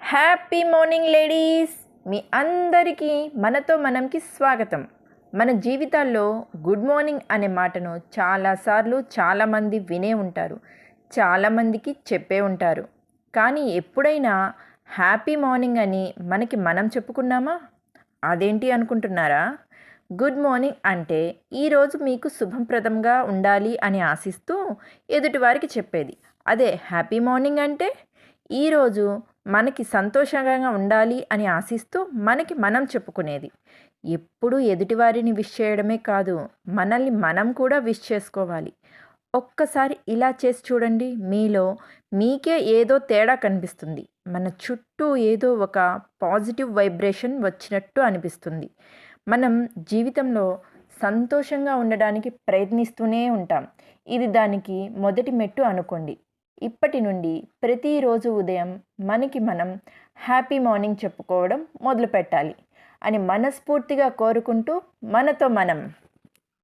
Happy morning ladies, మీ అందరికీ మనతో మనంకి స్వాగతం. మన జీవితాల్లో గుడ్ మార్నింగ్ అనే మాటను చాలాసార్లు చాలామంది వినే ఉంటారు, చాలామందికి చెప్పే ఉంటారు. కానీ ఎప్పుడైనా హ్యాపీ మార్నింగ్ అని మనకి మనం చెప్పుకున్నామా? అదేంటి అనుకుంటున్నారా? గుడ్ మార్నింగ్ అంటే ఈరోజు మీకు శుభప్రదంగా ఉండాలి అని ఆశిస్తూ ఎదుటివారికి చెప్పేది. అదే హ్యాపీ మార్నింగ్ అంటే ఈరోజు మనకి సంతోషంగా ఉండాలి అని ఆశిస్తూ మనకి మనం చెప్పుకునేది. ఎప్పుడూ ఎదుటివారిని విష్ చేయడమే కాదు, మనల్ని మనం కూడా విష్ చేసుకోవాలి. ఒక్కసారి ఇలా చేసి చూడండి, మీలో మీకే ఏదో తేడా కనిపిస్తుంది. మన చుట్టూ ఏదో ఒక పాజిటివ్ వైబ్రేషన్ వచ్చినట్టు అనిపిస్తుంది. మనం జీవితంలో సంతోషంగా ఉండడానికి ప్రయత్నిస్తూనే ఉంటాం. ఇది దానికి మొదటి మెట్టు అనుకోండి. ఇప్పటి నుండి ప్రతిరోజు ఉదయం మనకి మనం హ్యాపీ మార్నింగ్ చెప్పుకోవడం మొదలుపెట్టాలి అని మనస్ఫూర్తిగా కోరుకుంటూ మనతో మనం